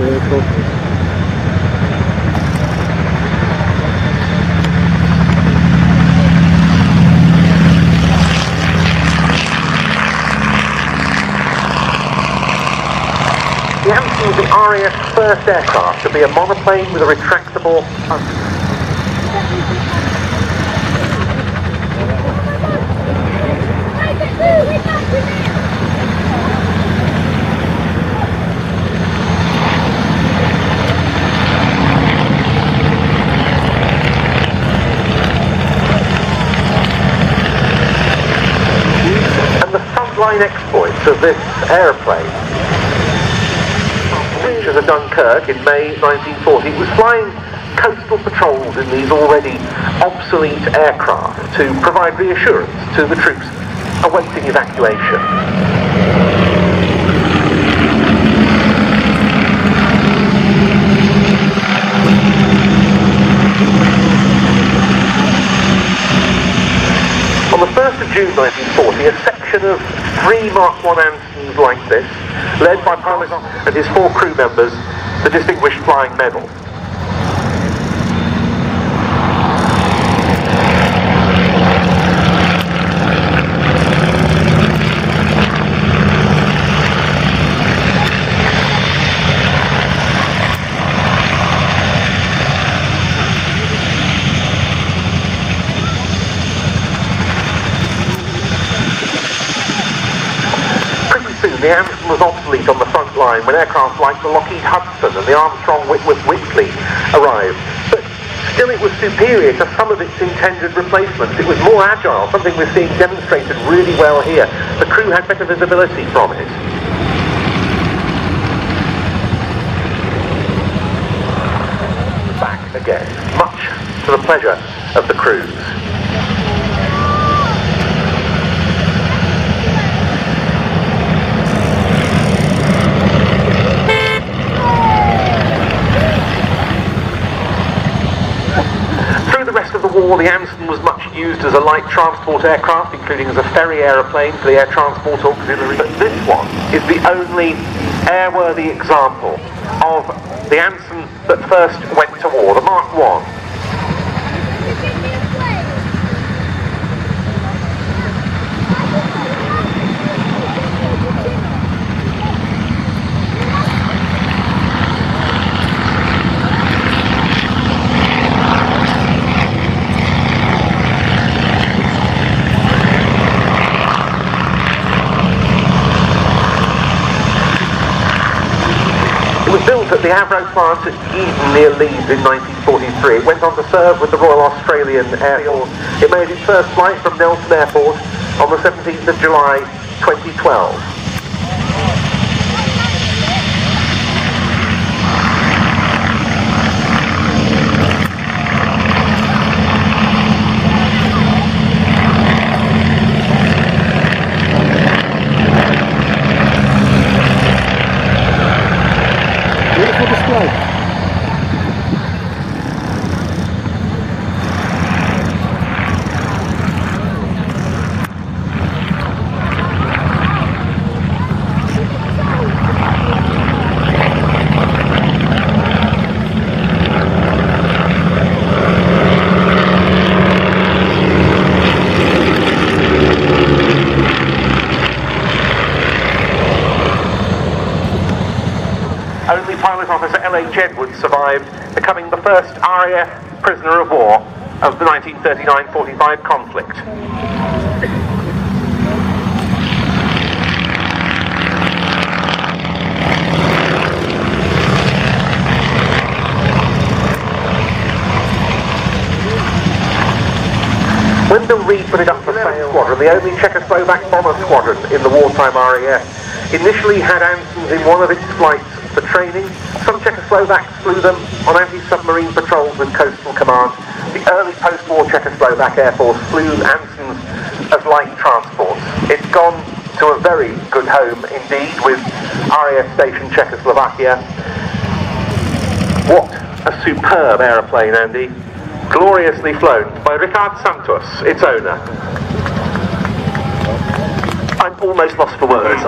The Anson was the RAF's first aircraft to be a monoplane with a retractable and the frontline exploits of this aeroplane. As a Dunkirk in May 1940, it was flying coastal patrols in these already obsolete aircraft to provide reassurance to the troops awaiting evacuation. On the 1st of June 1940, a section of 3 Mark I Ansons like this, led by pilot and his 4 crew members, the Distinguished Flying Medal. The Anson was obsolete on the front line when aircraft like the Lockheed Hudson and the Armstrong Whitworth Whitley arrived. But still it was superior to some of its intended replacements. It was more agile, something we're seeing demonstrated really well here. The crew had better visibility from it. Back again, much to the pleasure of the crews. Of the war, the Anson was much used as a light transport aircraft, including as a ferry aeroplane for the air transport auxiliary. But this one is the only airworthy example of the Anson that first went to war, the Mark I. It was built at the AVRO plant at Eden near Leeds in 1943. It went on to serve with the Royal Australian Air Force. It made its first flight from Nelson Airport on the 17th of July 2012. Beautiful display. Only Pilot Officer L.H. Edwards survived, becoming the first RAF prisoner of war of the 1939-45 conflict. When Bill Reed put it up for sale, squadron, the only Czechoslovak bomber squadron in the wartime RAF, initially had Ansons in one of its flights for training. Some Czechoslovaks flew them on anti-submarine patrols with Coastal Command. The early post-war Czechoslovak Air Force flew Ansons as light transports. It's gone to a very good home indeed with RAF Station Czechoslovakia. What a superb aeroplane, Andy. Gloriously flown by Richard Santos, its owner. I'm almost lost for words.